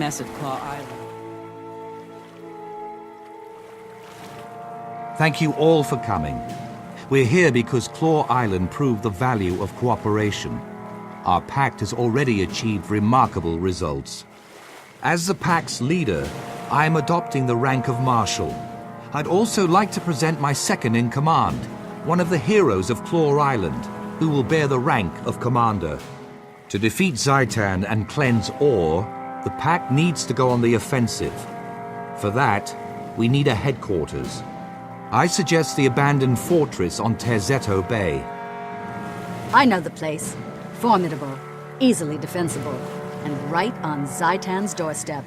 mess at Claw Island. Thank you all for coming. We're here because Claw Island proved the value of cooperation. Our pact has already achieved remarkable results. As the Pact's leader, I am adopting the rank of Marshal. I'd also like to present my second-in-command, one of the heroes of Claw Island, who will bear the rank of Commander. To defeat Zaitan and cleanse ore, the Pact needs to go on the offensive. For that, we need a headquarters. I suggest the abandoned fortress on Terzetto Bay. I know the place. Formidable, easily defensible, and right on Zaitan's doorstep.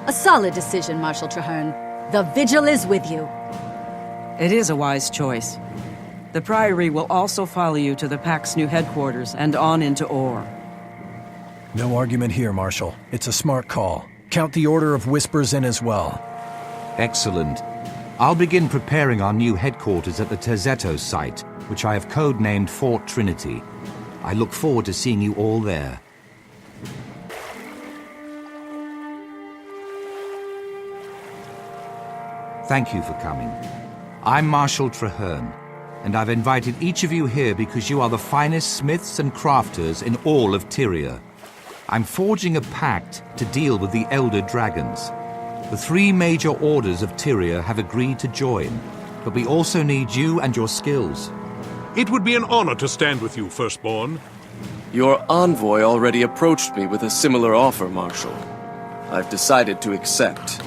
A solid decision, Marshal Traherne. The Vigil is with you. It is a wise choice. The Priory will also follow you to the Pact's new headquarters and on into Ore. No argument here, Marshal. It's a smart call. Count the Order of Whispers in as well. Excellent. I'll begin preparing our new headquarters at the Terzetto site, which I have codenamed Fort Trinity. I look forward to seeing you all there. Thank you for coming. I'm Marshal Traherne, and I've invited each of you here because you are the finest smiths and crafters in all of Tyria. I'm forging a pact to deal with the Elder Dragons. The 3 major orders of Tyria have agreed to join, but we also need you and your skills. It would be an honor to stand with you, Firstborn. Your envoy already approached me with a similar offer, Marshal. I've decided to accept.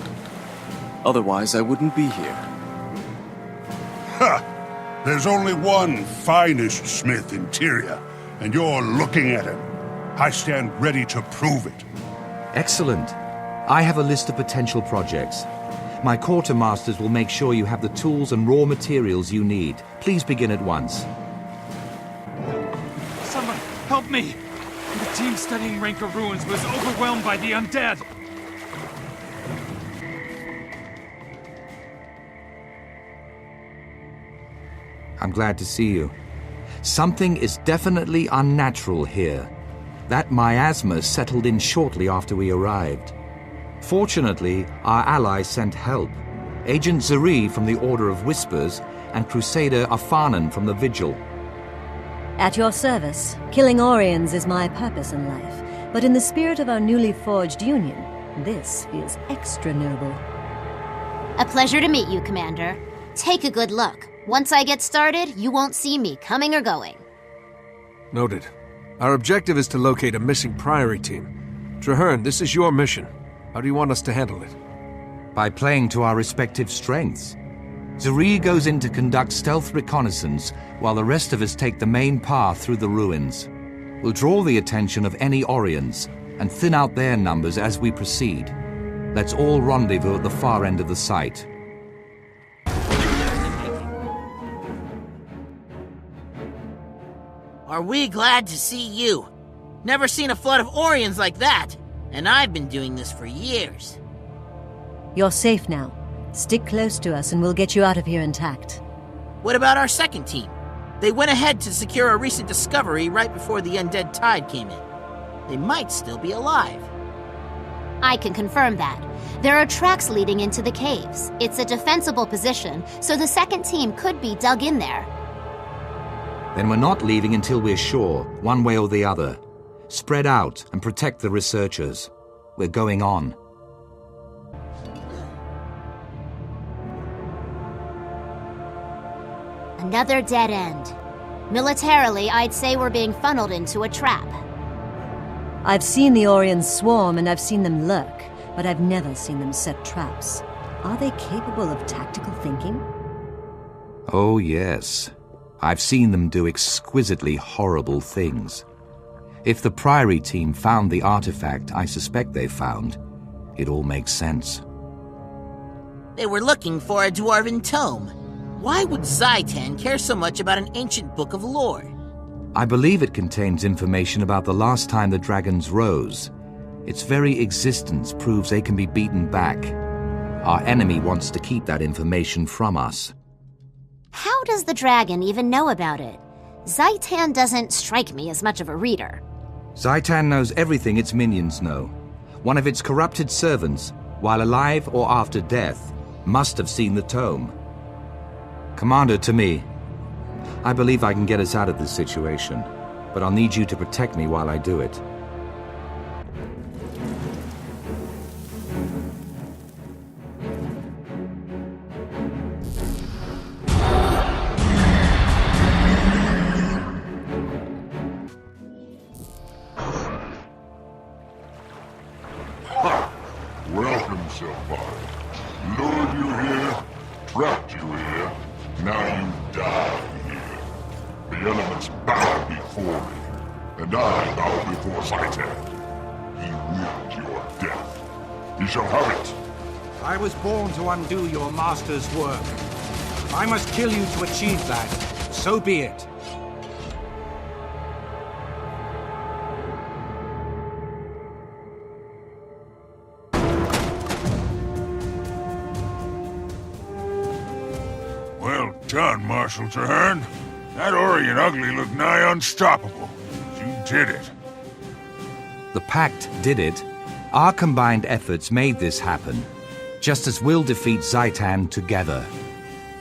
Otherwise, I wouldn't be here. Ha! There's only one finest smith in Tyria, and you're looking at him. I stand ready to prove it. Excellent. I have a list of potential projects. My quartermasters will make sure you have the tools and raw materials you need. Please begin at once. Someone, help me! The team studying Rancor ruins was overwhelmed by the undead! I'm glad to see you. Something is definitely unnatural here. That miasma settled in shortly after we arrived. Fortunately, our allies sent help. Agent Zuri from the Order of Whispers and Crusader Afanan from the Vigil. At your service, killing Orions is my purpose in life, but in the spirit of our newly forged union, this feels extra noble. A pleasure to meet you, Commander. Take a good look. Once I get started, you won't see me coming or going. Noted. Our objective is to locate a missing Priory team. Traherne, this is your mission. How do you want us to handle it? By playing to our respective strengths. Zuri goes in to conduct stealth reconnaissance, while the rest of us take the main path through the ruins. We'll draw the attention of any Orions, and thin out their numbers as we proceed. Let's all rendezvous at the far end of the site. Are we glad to see you? Never seen a flood of Orions like that, and I've been doing this for years. You're safe now. Stick close to us and we'll get you out of here intact. What about our second team? They went ahead to secure a recent discovery right before the undead tide came in. They might still be alive. I can confirm that. There are tracks leading into the caves. It's a defensible position, so the second team could be dug in there. Then we're not leaving until we're sure, one way or the other. Spread out and protect the researchers. We're going on. Another dead end. Militarily, I'd say we're being funneled into a trap. I've seen the Orions swarm and I've seen them lurk, but I've never seen them set traps. Are they capable of tactical thinking? Oh, yes. I've seen them do exquisitely horrible things. If the Priory team found the artifact I suspect they found, it all makes sense. They were looking for a dwarven tome. Why would Zaitan care so much about an ancient book of lore? I believe it contains information about the last time the dragons rose. Its very existence proves they can be beaten back. Our enemy wants to keep that information from us. How does the dragon even know about it? Zaitan doesn't strike me as much of a reader. Zaitan knows everything its minions know. One of its corrupted servants, while alive or after death, must have seen the tome. Commander, to me, I believe I can get us out of this situation, but I'll need you to protect me while I do it. Welcome, Senpai. Lured you here, trapped you here, now you die here. The elements bow before me, and I bow before Zaitan. He willed your death. He shall have it. I was born to undo your master's work. If I must kill you to achieve that, so be it. Well done, Marshal Traherne. That Orient ugly looked nigh unstoppable. You did it. The Pact did it. Our combined efforts made this happen, just as we'll defeat Zaitan together.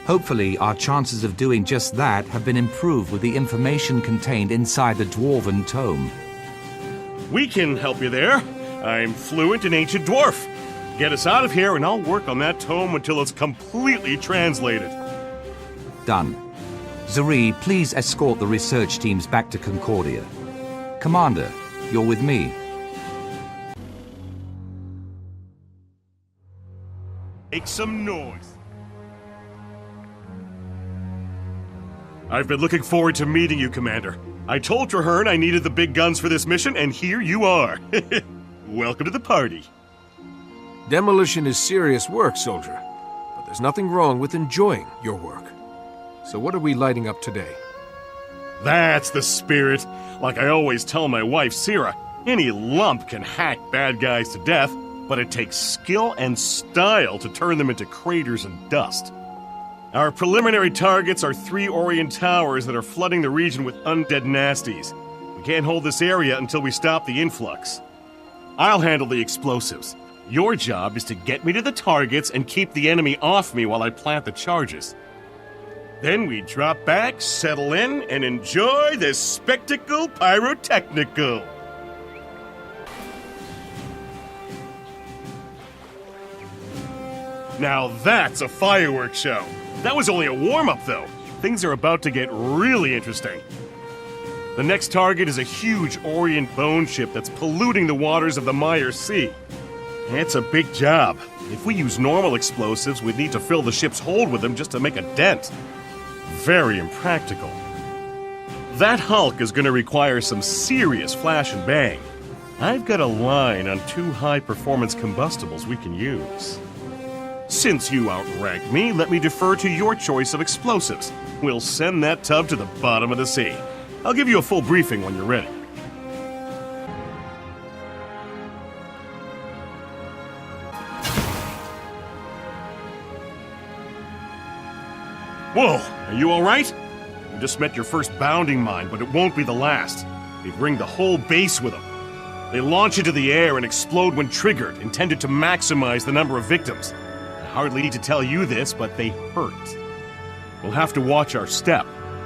Hopefully, our chances of doing just that have been improved with the information contained inside the Dwarven Tome. We can help you there. I'm fluent in Ancient Dwarf. Get us out of here and I'll work on that tome until it's completely translated. Done. Zuri, please escort the research teams back to Concordia. Commander, you're with me. Make some noise. I've been looking forward to meeting you, Commander. I told Traherne I needed the big guns for this mission, and here you are. Welcome to the party. Demolition is serious work, soldier. But there's nothing wrong with enjoying your work. So what are we lighting up today? That's the spirit. Like I always tell my wife, Sira, any lump can hack bad guys to death, but it takes skill and style to turn them into craters and dust. Our preliminary targets are 3 Orient towers that are flooding the region with undead nasties. We can't hold this area until we stop the influx. I'll handle the explosives. Your job is to get me to the targets and keep the enemy off me while I plant the charges. Then we drop back, settle in, and enjoy this spectacle pyrotechnical. Now that's a fireworks show. That was only a warm-up, though. Things are about to get really interesting. The next target is a huge Orient bone ship that's polluting the waters of the Mire Sea. It's a big job. If we use normal explosives, we'd need to fill the ship's hold with them just to make a dent. Very impractical. That hulk is going to require some serious flash and bang. I've got a line on 2 high-performance combustibles we can use. Since you outrank me, let me defer to your choice of explosives. We'll send that tub to the bottom of the sea. I'll give you a full briefing when you're ready. Whoa, are you alright? You just met your first bounding mine, but it won't be the last. They bring the whole base with them. They launch into the air and explode when triggered, intended to maximize the number of victims. I hardly need to tell you this, but they hurt. We'll have to watch our step.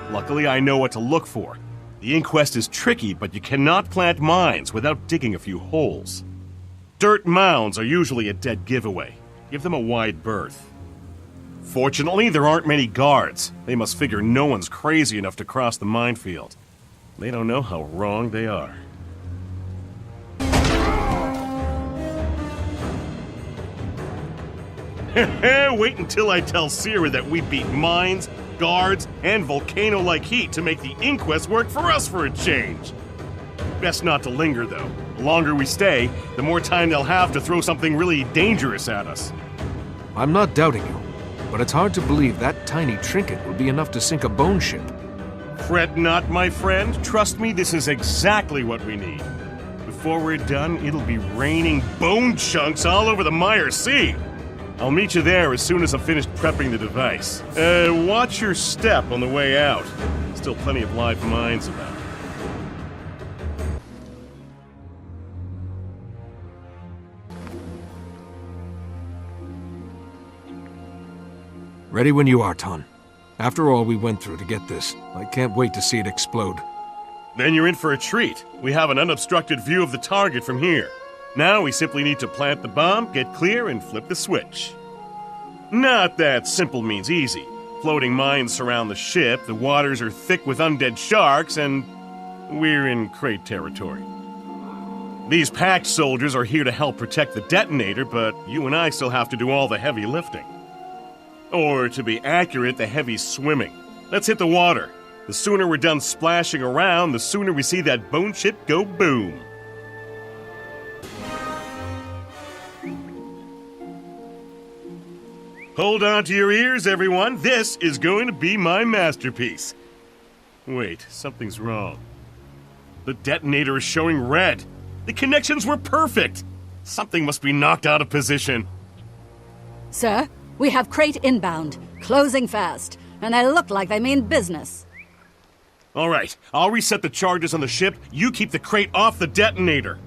Luckily, I know what to look for. The inquest is tricky, but you cannot plant mines without digging a few holes. Dirt mounds are usually a dead giveaway. Give them a wide berth. Fortunately, there aren't many guards. They must figure no one's crazy enough to cross the minefield. They don't know how wrong they are. Wait until I tell Sira that we beat mines, guards, and volcano-like heat to make the inquest work for us for a change. Best not to linger, though. The longer we stay, the more time they'll have to throw something really dangerous at us. I'm not doubting you, but it's hard to believe that tiny trinket will be enough to sink a bone ship. Fret not, my friend. Trust me, this is exactly what we need. Before we're done, it'll be raining bone chunks all over the Mire Sea. I'll meet you there as soon as I've finished prepping the device. Watch your step on the way out. Still plenty of live mines about. Ready when you are, Ton. After all we went through to get this, I can't wait to see it explode. Then you're in for a treat. We have an unobstructed view of the target from here. Now we simply need to plant the bomb, get clear, and flip the switch. Not that simple means easy. Floating mines surround the ship, the waters are thick with undead sharks, and we're in Crate territory. These Pact soldiers are here to help protect the detonator, but you and I still have to do all the heavy lifting. Or, to be accurate, the heavy swimming. Let's hit the water. The sooner we're done splashing around, the sooner we see that bone ship go boom. Hold on to your ears, everyone. This is going to be my masterpiece. Wait, something's wrong. The detonator is showing red. The connections were perfect. Something must be knocked out of position. Sir, we have Crate inbound, closing fast, and they look like they mean business. All right, I'll reset the charges on the ship. You keep the Crate off the detonator.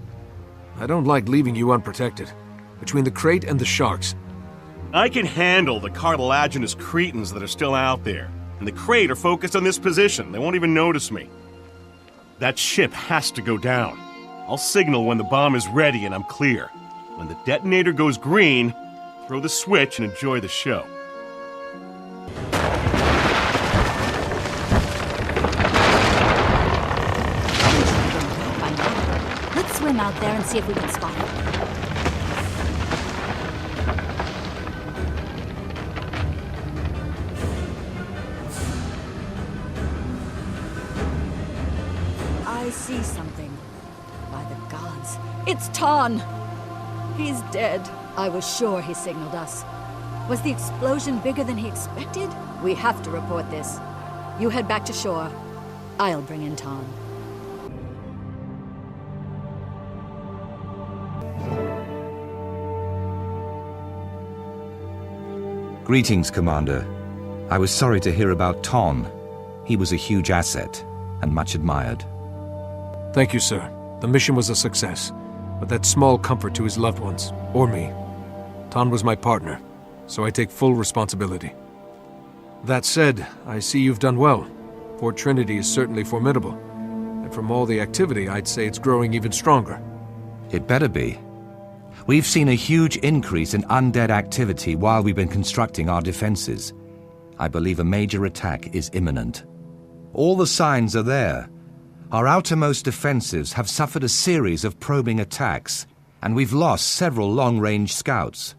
I don't like leaving you unprotected. Between the Crate and the sharks. I can handle the cartilaginous cretins that are still out there. And the Crate are focused on this position. They won't even notice me. That ship has to go down. I'll signal when the bomb is ready and I'm clear. When the detonator goes green, throw the switch and enjoy the show. Let's swim out there and see if we can spot it. I see something. By the gods, it's Ton! He's dead. I was sure he signaled us. Was the explosion bigger than he expected? We have to report this. You head back to shore. I'll bring in Ton. Greetings, Commander. I was sorry to hear about Ton. He was a huge asset, and much admired. Thank you, sir. The mission was a success, but that's small comfort to his loved ones, or me. Ton was my partner, so I take full responsibility. That said, I see you've done well. Fort Trinity is certainly formidable, and from all the activity, I'd say it's growing even stronger. It better be. We've seen a huge increase in undead activity while we've been constructing our defenses. I believe a major attack is imminent. All the signs are there. Our outermost defenses have suffered a series of probing attacks, and we've lost several long-range scouts.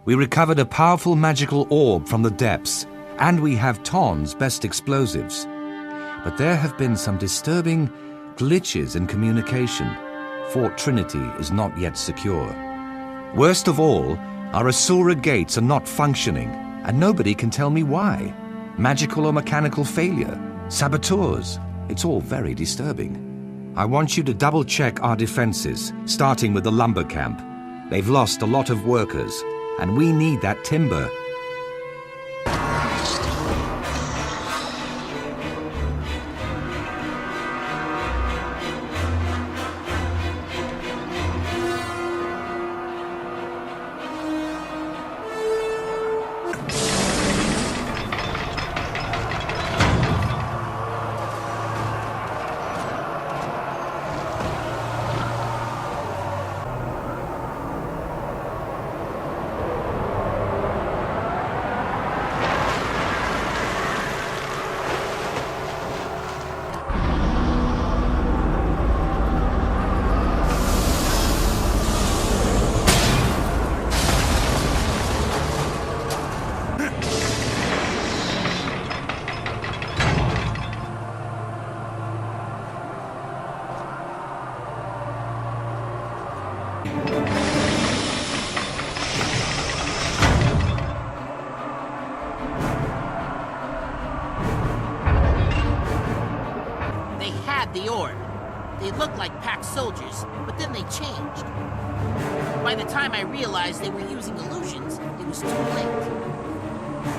We recovered a powerful magical orb from the depths, and we have Ton's best explosives. But there have been some disturbing glitches in communication. Fort Trinity is not yet secure. Worst of all, our Asura gates are not functioning, and nobody can tell me why. Magical or mechanical failure, saboteurs. It's all very disturbing. I want you to double-check our defenses, starting with the lumber camp. They've lost a lot of workers, and we need that timber. The orb. They looked like Pact soldiers, but then they changed. By the time I realized they were using illusions, it was too late.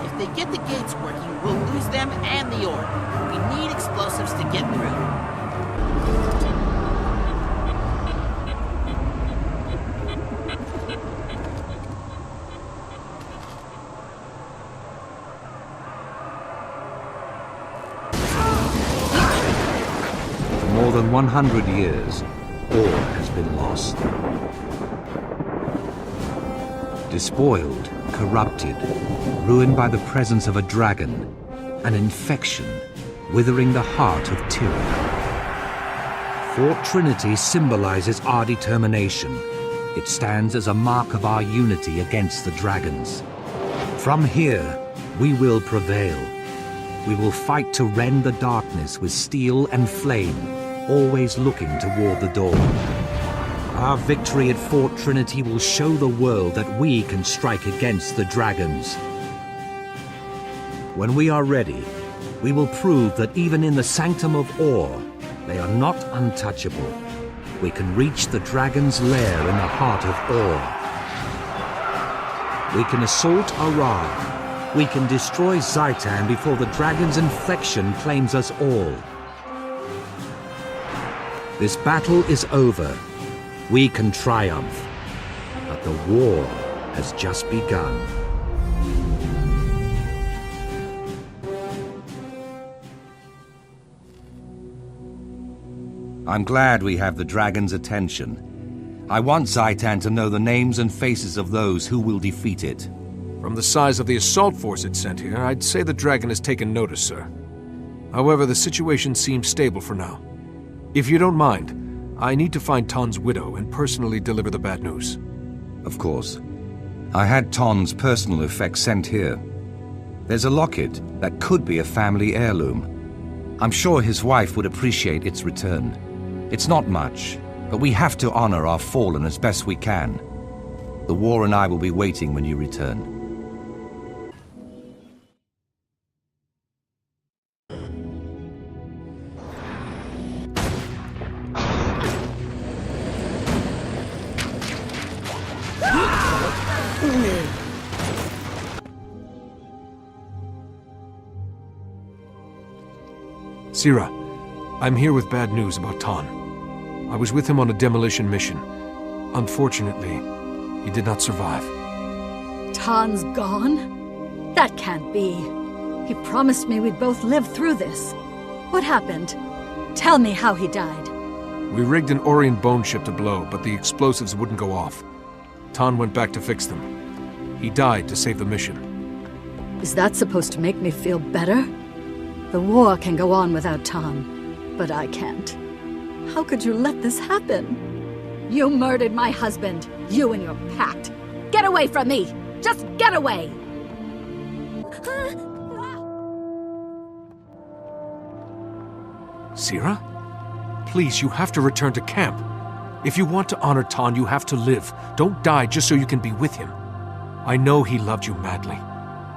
If they get the gates working, we'll lose them and the orb. We need explosives to get through. than 100 years, all has been lost. Despoiled, corrupted, ruined by the presence of a dragon, an infection, withering the heart of Tyria. Fort Trinity symbolizes our determination. It stands as a mark of our unity against the dragons. From here, we will prevail. We will fight to rend the darkness with steel and flame, always looking toward the dawn. Our victory at Fort Trinity will show the world that we can strike against the dragons. When we are ready, we will prove that even in the Sanctum of Ore, they are not untouchable. We can reach the dragon's lair in the heart of Ore. We can assault Arad. We can destroy Zaitan before the dragon's infection claims us all. This battle is over. We can triumph. But the war has just begun. I'm glad we have the dragon's attention. I want Zaitan to know the names and faces of those who will defeat it. From the size of the assault force it sent here, I'd say the dragon has taken notice, sir. However, the situation seems stable for now. If you don't mind, I need to find Ton's widow and personally deliver the bad news. Of course. I had Ton's personal effects sent here. There's a locket that could be a family heirloom. I'm sure his wife would appreciate its return. It's not much, but we have to honor our fallen as best we can. The war and I will be waiting when you return. Sira, I'm here with bad news about Ton. I was with him on a demolition mission. Unfortunately, he did not survive. Ton's gone? That can't be. He promised me we'd both live through this. What happened? Tell me how he died. We rigged an Orient bone ship to blow, but the explosives wouldn't go off. Ton went back to fix them. He died to save the mission. Is that supposed to make me feel better? The war can go on without Ton, but I can't. How could you let this happen? You murdered my husband, you and your pact. Get away from me! Just get away! Sira? Please, you have to return to camp. If you want to honor Ton, you have to live. Don't die just so you can be with him. I know he loved you madly.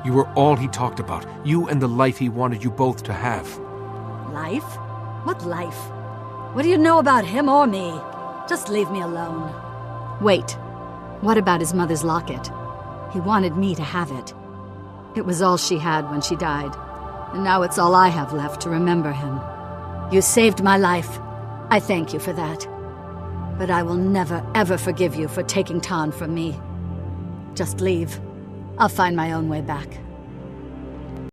You were all he talked about, you and the life he wanted you both to have. Life? What life? What do you know about him or me? Just leave me alone. Wait, what about his mother's locket? He wanted me to have it. It was all she had when she died, and now it's all I have left to remember him. You saved my life. I thank you for that. But I will never, ever forgive you for taking Ton from me. Just leave. I'll find my own way back.